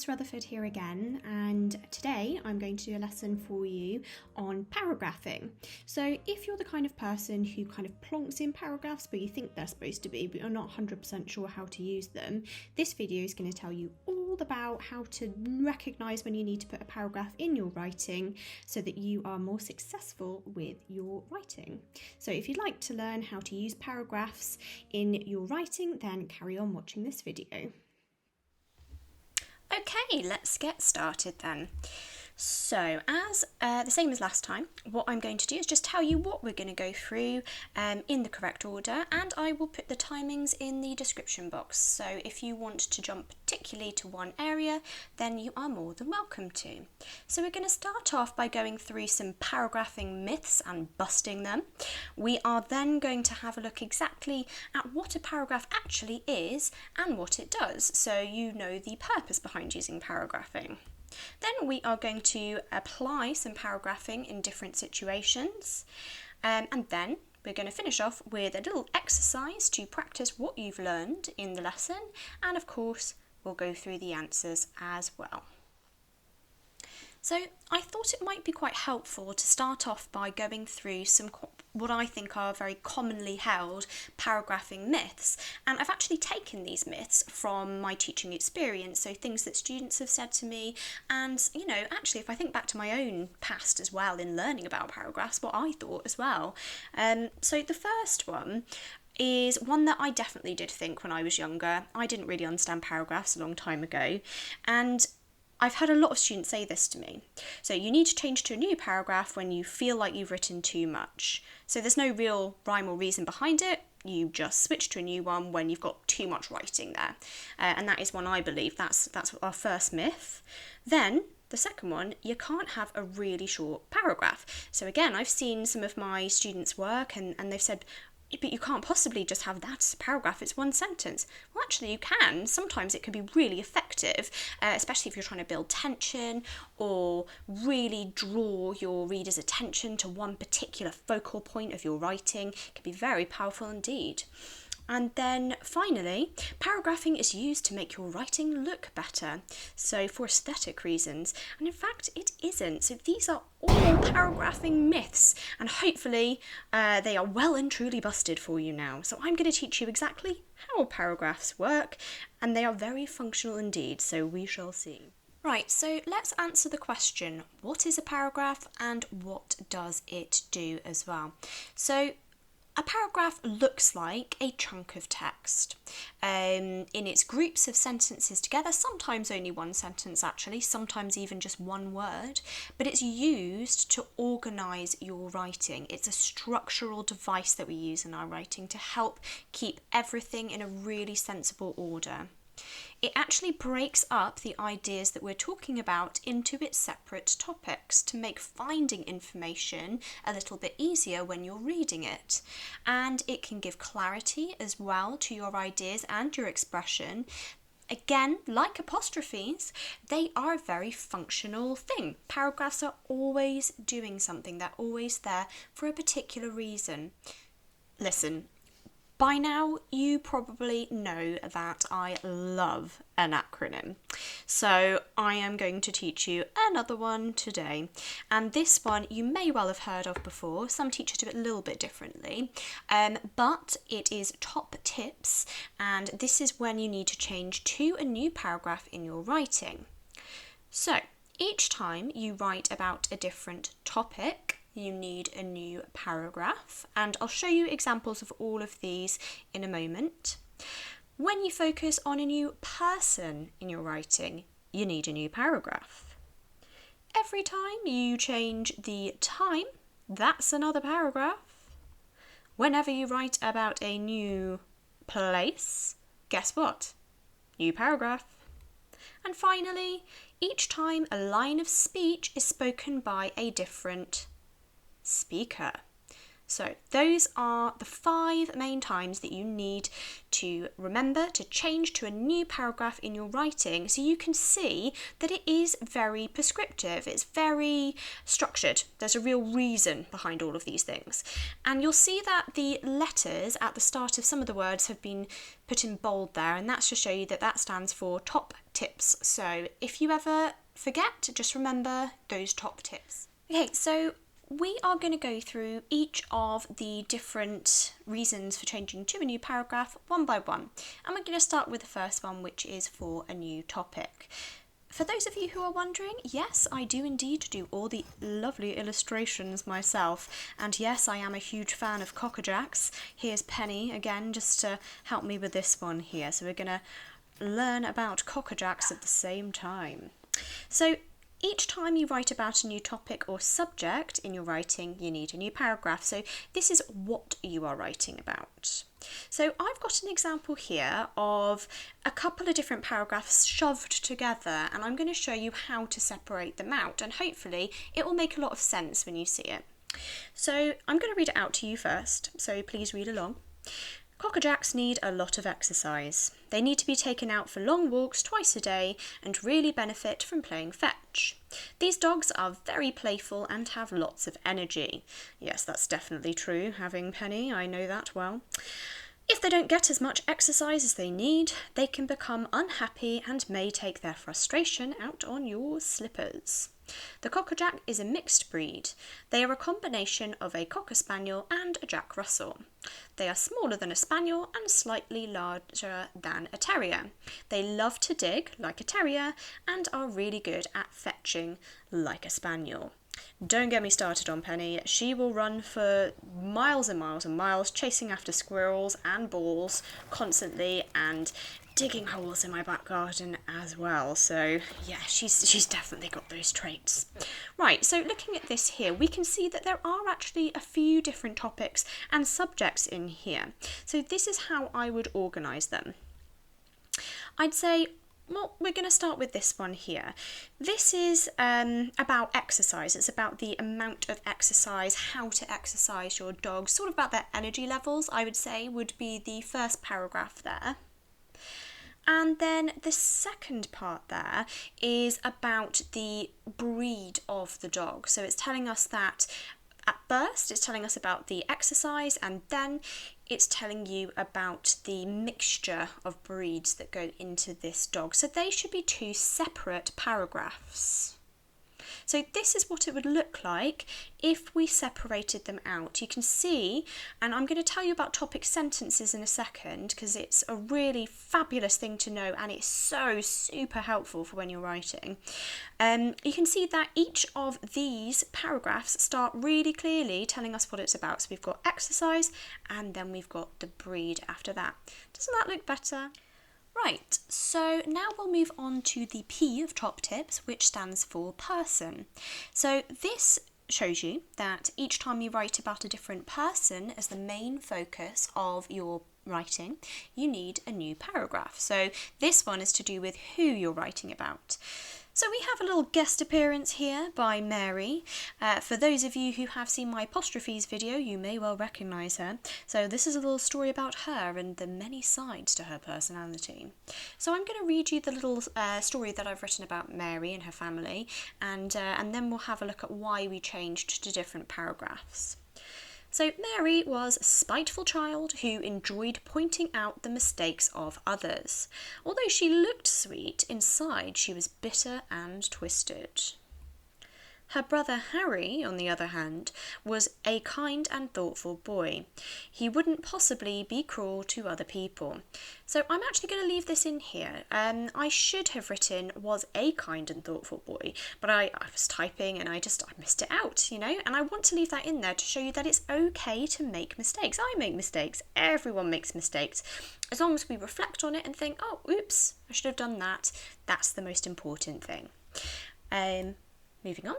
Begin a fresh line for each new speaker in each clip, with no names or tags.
Miss Rutherford here again, and today I'm going to do a lesson for you on paragraphing. So if you're the kind of person who kind of plonks in paragraphs but you think they're supposed to be but you're not 100% sure how to use them, this video is going to tell you all about how to recognise when you need to put a paragraph in your writing so that you are more successful with your writing. So if you'd like to learn how to use paragraphs in your writing, then carry on watching this video.
Okay, let's get started then. So, as the same as last time, what I'm going to do is just tell you what we're going to go through in the correct order, and I will put the timings in the description box. So if you want to jump particularly to one area, then you are more than welcome to. So we're going to start off by going through some paragraphing myths and busting them. We are then going to have a look exactly at what a paragraph actually is and what it does, so you know the purpose behind using paragraphing. Then we are going to apply some paragraphing in different situations, and then we're going to finish off with a little exercise to practice what you've learned in the lesson, and of course we'll go through the answers as well. So I thought it might be quite helpful to start off by going through some what I think are very commonly held paragraphing myths, and I've actually taken these myths from my teaching experience, so things that students have said to me, and actually if I think back to my own past as well in learning about paragraphs, what I thought as well. So the first one is one that I definitely did think when I was younger. I didn't really understand paragraphs a long time ago, and I've had a lot of students say this to me. So you need to change to a new paragraph when you feel like you've written too much. So there's no real rhyme or reason behind it. You just switch to a new one when you've got too much writing there. And that is one I believe. That's our first myth. Then the second one, you can't have a really short paragraph. So again, I've seen some of my students' work and they've said, but you can't possibly just have that as a paragraph, it's one sentence. Well, actually you can. Sometimes it can be really effective, especially if you're trying to build tension or really draw your reader's attention to one particular focal point of your writing. It can be very powerful indeed. And then finally, paragraphing is used to make your writing look better, so for aesthetic reasons, and in fact it isn't. So these are all paragraphing myths, and hopefully they are well and truly busted for you now. So I'm going to teach you exactly how paragraphs work, and they are very functional indeed, so we shall see. Right, so let's answer the question, what is a paragraph and what does it do as well? So a paragraph looks like a chunk of text in its groups of sentences together, sometimes only one sentence actually, sometimes even just one word, but it's used to organise your writing. It's a structural device that we use in our writing to help keep everything in a really sensible order. It actually breaks up the ideas that we're talking about into its separate topics to make finding information a little bit easier when you're reading it. And it can give clarity as well to your ideas and your expression. Again, like apostrophes, they are a very functional thing. Paragraphs are always doing something. They're always there for a particular reason. Listen, by now, you probably know that I love an acronym. So I am going to teach you another one today. And this one you may well have heard of before. Some teachers do it a little bit differently. But it is top tips. And this is when you need to change to a new paragraph in your writing. So each time you write about a different topic, you need a new paragraph, and I'll show you examples of all of these in a moment. When you focus on a new person in your writing, you need a new paragraph. Every time you change the time, that's another paragraph. Whenever you write about a new place, guess what? New paragraph. And finally, each time a line of speech is spoken by a different speaker. So those are the 5 main times that you need to remember to change to a new paragraph in your writing, so you can see that it is very prescriptive, it's very structured. There's a real reason behind all of these things. And you'll see that the letters at the start of some of the words have been put in bold there, and that's to show you that that stands for top tips. So if you ever forget, just remember those top tips. Okay, so we are going to go through each of the different reasons for changing to a new paragraph one by one. And we're going to start with the first one, which is for a new topic. For those of you who are wondering, yes, I do indeed do all the lovely illustrations myself. And yes, I am a huge fan of Cockerjacks. Here's Penny again, just to help me with this one here. So we're going to learn about Cockerjacks at the same time. So each time you write about a new topic or subject in your writing, you need a new paragraph. So this is what you are writing about. So I've got an example here of a couple of different paragraphs shoved together, and I'm going to show you how to separate them out, and hopefully it will make a lot of sense when you see it. So I'm going to read it out to you first, so please read along. Cockerjacks need a lot of exercise. They need to be taken out for long walks twice a day and really benefit from playing fetch. These dogs are very playful and have lots of energy. Yes, that's definitely true, having Penny, I know that well. If they don't get as much exercise as they need, they can become unhappy and may take their frustration out on your slippers. The Cockerjack is a mixed breed. They are a combination of a Cocker Spaniel and a Jack Russell. They are smaller than a Spaniel and slightly larger than a Terrier. They love to dig, like a Terrier, and are really good at fetching, like a Spaniel. Don't get me started on Penny. She will run for miles and miles and miles, chasing after squirrels and balls constantly, and digging holes in my back garden as well. So yeah, she's definitely got those traits. Right, so looking at this here, we can see that there are actually a few different topics and subjects in here. So this is how I would organise them. I'd say, well, we're going to start with this one here. This is about exercise. It's about the amount of exercise, how to exercise your dog, sort of about their energy levels, I would say, would be the first paragraph there. And then the second part there is about the breed of the dog. So it's telling us that at first it's telling us about the exercise, and then it's telling you about the mixture of breeds that go into this dog. So they should be 2 separate paragraphs. So this is what it would look like if we separated them out. You can see, and I'm going to tell you about topic sentences in a second because it's a really fabulous thing to know, and it's so super helpful for when you're writing. You can see that each of these paragraphs start really clearly telling us what it's about. So we've got exercise and then we've got the breed after that. Doesn't that look better? Right, so now we'll move on to the P of top tips, which stands for person. So this shows you that each time you write about a different person as the main focus of your writing, you need a new paragraph. So this one is to do with who you're writing about. So we have a little guest appearance here by Mary. For those of you who have seen my apostrophes video, you may well recognise her. So this is a little story about her and the many sides to her personality. So I'm going to read you the little story that I've written about Mary and her family, and then we'll have a look at why we changed to different paragraphs. So Mary was a spiteful child who enjoyed pointing out the mistakes of others. Although she looked sweet, inside she was bitter and twisted. Her brother Harry, on the other hand, was a kind and thoughtful boy. He wouldn't possibly be cruel to other people. So I'm actually going to leave this in here. I should have written was a kind and thoughtful boy, but I was typing and I missed it out, you know, and I want to leave that in there to show you that it's okay to make mistakes. I make mistakes. Everyone makes mistakes. As long as we reflect on it and think, oh, oops, I should have done that. That's the most important thing. Moving on.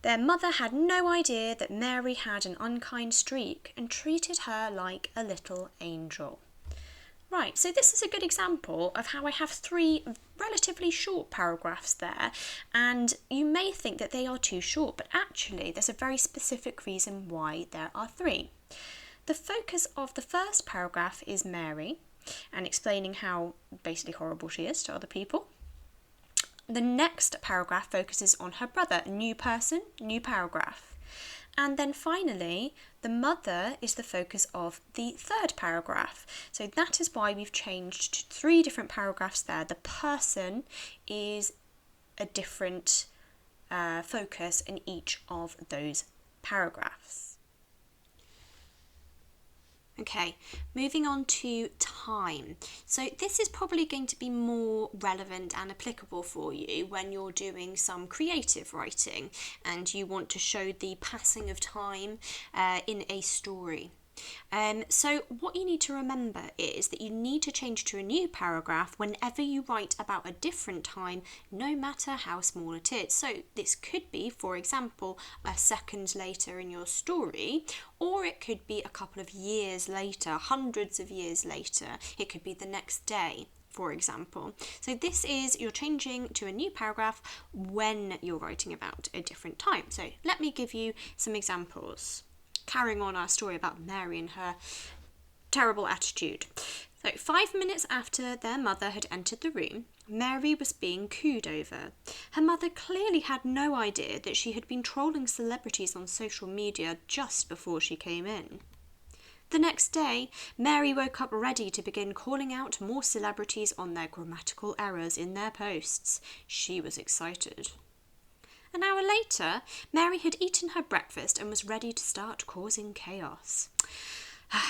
Their mother had no idea that Mary had an unkind streak and treated her like a little angel. Right, so this is a good example of how I have 3 relatively short paragraphs there, and you may think that they are too short, but actually there's a very specific reason why there are 3. The focus of the first paragraph is Mary, and explaining how basically horrible she is to other people. The next paragraph focuses on her brother, a new person, new paragraph. And then finally, the mother is the focus of the third paragraph. So that is why we've changed to 3 different paragraphs there. The person is a different focus in each of those paragraphs. Okay, moving on to time. So this is probably going to be more relevant and applicable for you when you're doing some creative writing and you want to show the passing of time in a story. So what you need to remember is that you need to change to a new paragraph whenever you write about a different time, no matter how small it is. So this could be, for example, a second later in your story, or it could be a couple of years later, hundreds of years later. It could be the next day, for example. So this is, you're changing to a new paragraph when you're writing about a different time. So let me give you some examples. Carrying on our story about Mary and her terrible attitude. So 5 minutes after their mother had entered the room, Mary was being cooed over. Her mother clearly had no idea that she had been trolling celebrities on social media just before she came in. The next day, Mary woke up ready to begin calling out more celebrities on their grammatical errors in their posts. She was excited. An hour later, Mary had eaten her breakfast and was ready to start causing chaos.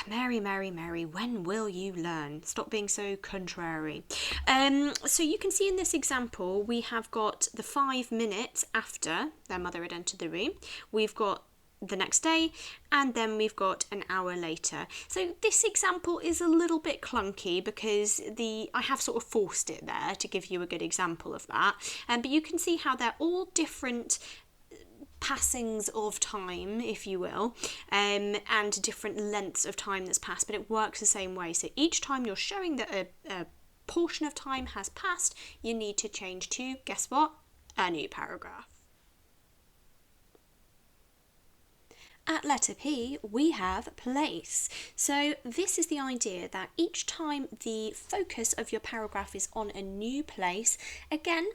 Mary, Mary, Mary, when will you learn? Stop being so contrary. So you can see in this example, we have got the 5 minutes after their mother had entered the room. We've got the next day, and then we've got an hour later. So this example is a little bit clunky because I have sort of forced it there to give you a good example of that. But you can see how they're all different passings of time, if you will, and different lengths of time that's passed, but it works the same way. So each time you're showing that a portion of time has passed, you need to change to, guess what? A new paragraph. At letter P, we have place. So this is the idea that each time the focus of your paragraph is on a new place, again,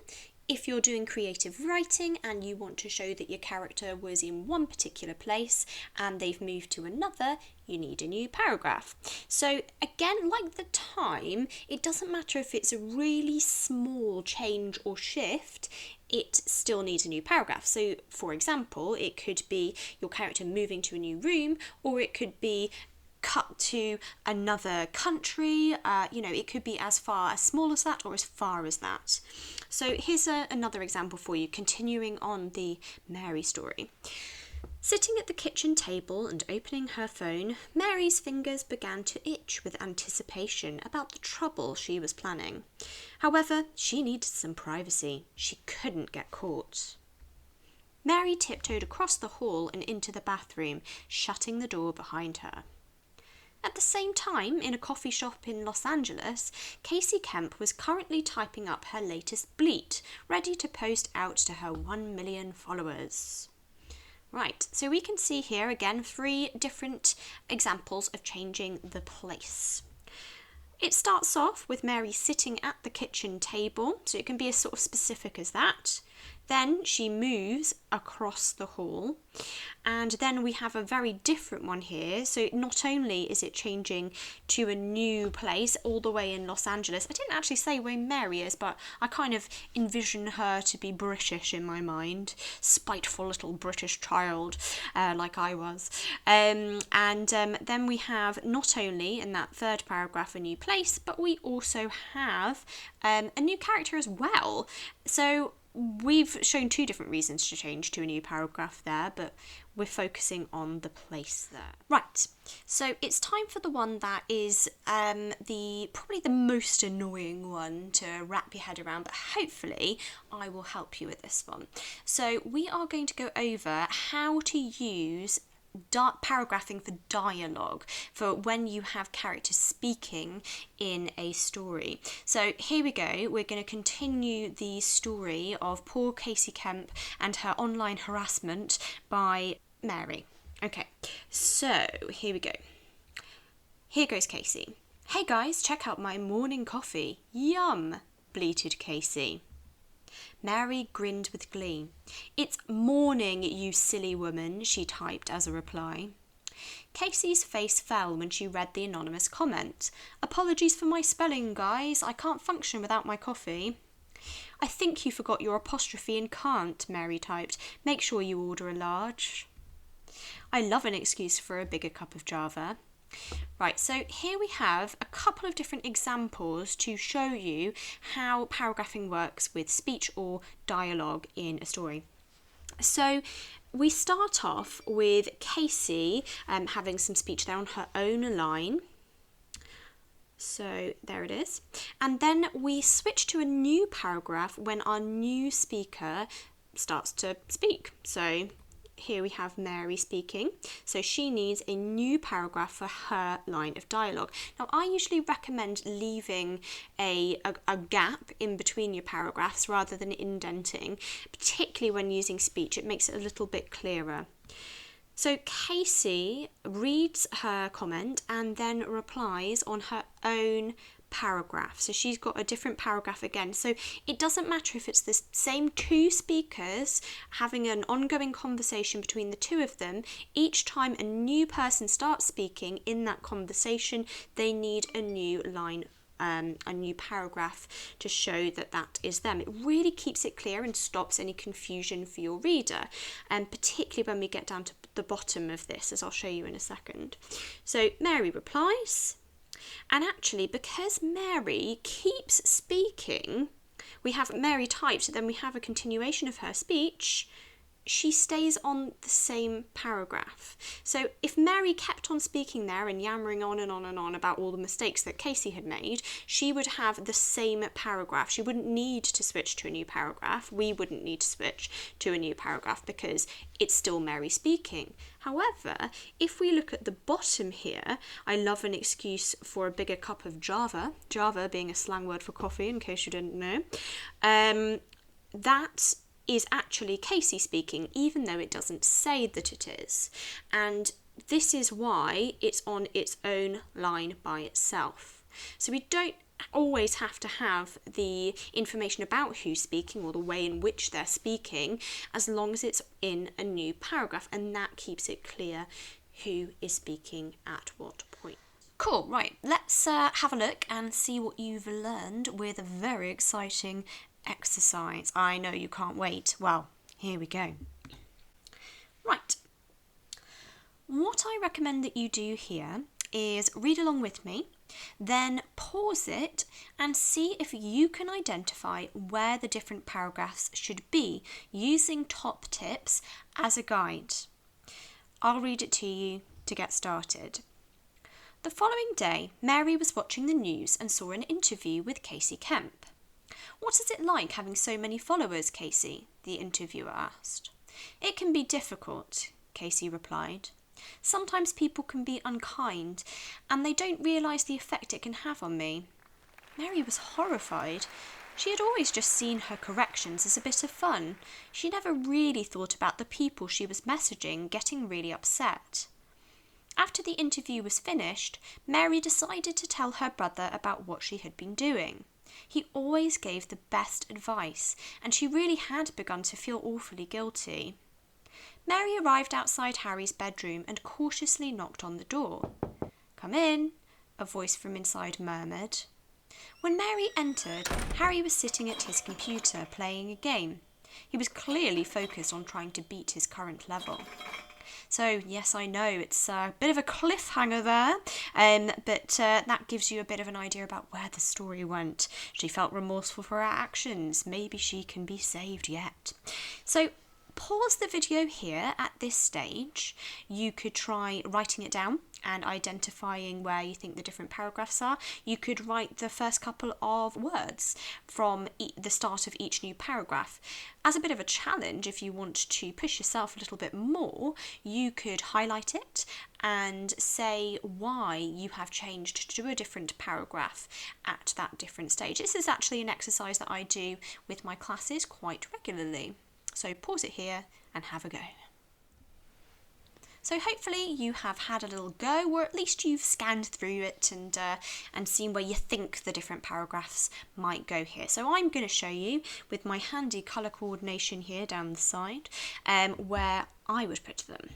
if you're doing creative writing and you want to show that your character was in one particular place and they've moved to another, you need a new paragraph. So again, like the time, it doesn't matter if it's a really small change or shift, it still needs a new paragraph. So for example, it could be your character moving to a new room, or it could be cut to another country. It could be as small as that or as far as that. So here's another example for you, continuing on the Mary story. Sitting at the kitchen table and opening her phone, Mary's fingers began to itch with anticipation about the trouble she was planning. However, she needed some privacy. She couldn't get caught. Mary tiptoed across the hall and into the bathroom, shutting the door behind her. At the same time, in a coffee shop in Los Angeles, Casey Kemp was currently typing up her latest bleat, ready to post out to her 1 million followers. Right, so we can see here again 3 different examples of changing the place. It starts off with Mary sitting at the kitchen table, so it can be as sort of specific as that. Then she moves across the hall, and then we have a very different one here. So not only is it changing to a new place all the way in Los Angeles, I didn't actually say where Mary is, but I kind of envision her to be British in my mind, spiteful little British child like I was. Then we have not only in that third paragraph a new place, but we also have a new character as well. So we've shown 2 different reasons to change to a new paragraph there, but we're focusing on the place there. Right, so it's time for the one that is probably the most annoying one to wrap your head around, but hopefully I will help you with this one. So we are going to go over how to use paragraphing for dialogue, for when you have characters speaking in a story. So here we go, we're going to continue the story of poor Casey Kemp and her online harassment by Mary. Okay, so here we go. Here goes Casey. "Hey guys, check out my morning coffee. Yum," bleated Casey. Mary grinned with glee. "It's morning, you silly woman," she typed as a reply. Casey's face fell when she read the anonymous comment. "Apologies for my spelling, guys. I can't function without my coffee." "I think you forgot your apostrophe in can't," Mary typed. "Make sure you order a large." I love an excuse for a bigger cup of Java. Right, so here we have a couple of different examples to show you how paragraphing works with speech or dialogue in a story. So we start off with Casey having some speech there on her own line. So there it is. And then we switch to a new paragraph when our new speaker starts to speak. So here we have Mary speaking, so she needs a new paragraph for her line of dialogue. Now, I usually recommend leaving a gap in between your paragraphs rather than indenting, particularly when using speech. It makes it a little bit clearer. So Casey reads her comment and then replies on her own paragraph. So she's got a different paragraph again. So it doesn't matter if it's the same two speakers having an ongoing conversation between the two of them. Each time a new person starts speaking in that conversation, they need a new line, a new paragraph to show that that is them. It really keeps it clear and stops any confusion for your reader, and particularly when we get down to the bottom of this, as I'll show you in a second. So Mary replies. And actually, because Mary keeps speaking, we have Mary typed, then we have a continuation of her speech. She stays on the same paragraph. So if Mary kept on speaking there and yammering on and on and on about all the mistakes that Casey had made, she would have the same paragraph. She wouldn't need to switch to a new paragraph. We wouldn't need to switch to a new paragraph because it's still Mary speaking. However, if we look at the bottom here, I love an excuse for a bigger cup of Java, Java being a slang word for coffee in case you didn't know, that is actually Casey speaking, even though it doesn't say that it is. And this is why it's on its own line by itself. So we don't always have to have the information about who's speaking or the way in which they're speaking, as long as it's in a new paragraph, and that keeps it clear who is speaking at what point. Cool, right, let's have a look and see what you've learned with a very exciting exercise. I know you can't wait. Well, here we go. Right. What I recommend that you do here is read along with me, then pause it and see if you can identify where the different paragraphs should be using top tips as a guide. I'll read it to you to get started. The following day, Mary was watching the news and saw an interview with Casey Kemp. "What is it like having so many followers, Casey?" the interviewer asked. "It can be difficult," Casey replied. "Sometimes people can be unkind, and they don't realise the effect it can have on me." Mary was horrified. She had always just seen her corrections as a bit of fun. She never really thought about the people she was messaging getting really upset. After the interview was finished, Mary decided to tell her brother about what she had been doing. He always gave the best advice, and she really had begun to feel awfully guilty. Mary arrived outside Harry's bedroom and cautiously knocked on the door. "Come in," a voice from inside murmured. When Mary entered, Harry was sitting at his computer playing a game. He was clearly focused on trying to beat his current level. So, yes, I know, it's a bit of a cliffhanger there, but that gives you a bit of an idea about where the story went. She felt remorseful for her actions. Maybe she can be saved yet. So, Pause the video here at this stage. You could try writing it down and identifying where you think the different paragraphs are. You could write the first couple of words from the start of each new paragraph. As a bit of a challenge, if you want to push yourself a little bit more, you could highlight it and say why you have changed to a different paragraph at that different stage. This is actually an exercise that I do with my classes quite regularly. So pause it here and have a go. So hopefully you have had a little go, or at least you've scanned through it and seen where you think the different paragraphs might go here. So I'm going to show you with my handy colour coordination here down the side where I would put them.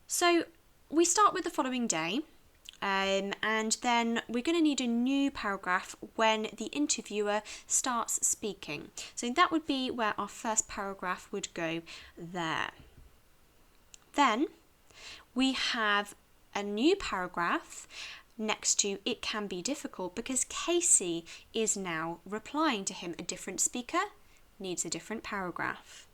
So we start with the following day. And then we're going to need a new paragraph when the interviewer starts speaking. So that would be where our first paragraph would go there. Then we have a new paragraph next to "it can be difficult" because Casey is now replying to him. A different speaker needs a different paragraph.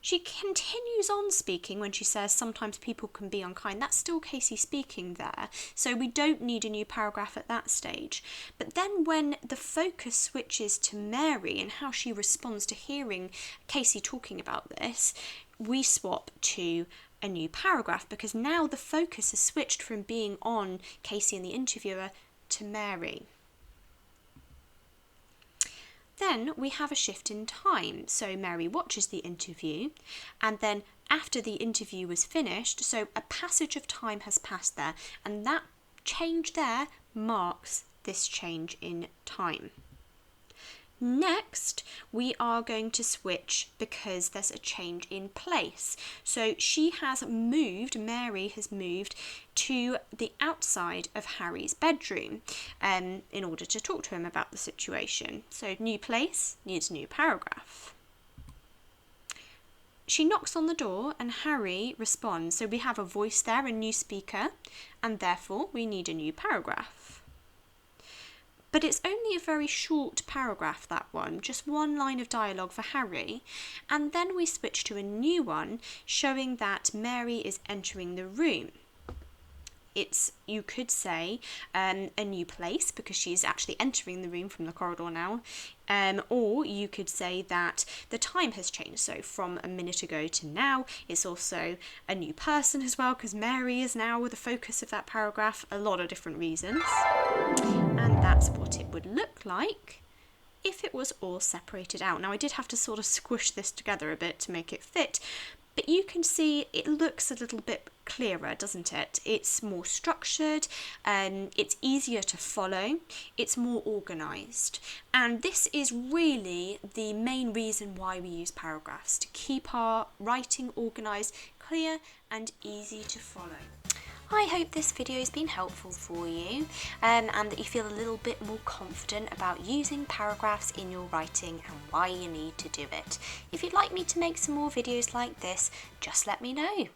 She continues on speaking when she says sometimes people can be unkind. That's still Casey speaking there, so we don't need a new paragraph at that stage. But then when the focus switches to Mary and how she responds to hearing Casey talking about this, we swap to a new paragraph because now the focus has switched from being on Casey and the interviewer to Mary. Then we have a shift in time. So Mary watches the interview, and then after the interview was finished, so a passage of time has passed there, and that change there marks this change in time. Next, we are going to switch because there's a change in place. So Mary has moved to the outside of Harry's bedroom in order to talk to him about the situation. So new place needs new paragraph. She knocks on the door and Harry responds. So we have a voice there, a new speaker, and therefore we need a new paragraph. But it's only a very short paragraph, that one, just one line of dialogue for Harry, and then we switch to a new one showing that Mary is entering the room. It's, you could say, a new place because she's actually entering the room from the corridor now, or you could say that the time has changed, so from a minute ago to now. It's also a new person as well because Mary is now the focus of that paragraph, a lot of different reasons, and that's what it would look like if it was all separated out. Now I did have to sort of squish this together a bit to make it fit, but you can see it looks a little bit clearer, doesn't it? It's more structured, it's easier to follow, it's more organised. And this is really the main reason why we use paragraphs, to keep our writing organised, clear and easy to follow. I hope this video has been helpful for you and that you feel a little bit more confident about using paragraphs in your writing and why you need to do it. If you'd like me to make some more videos like this, just let me know.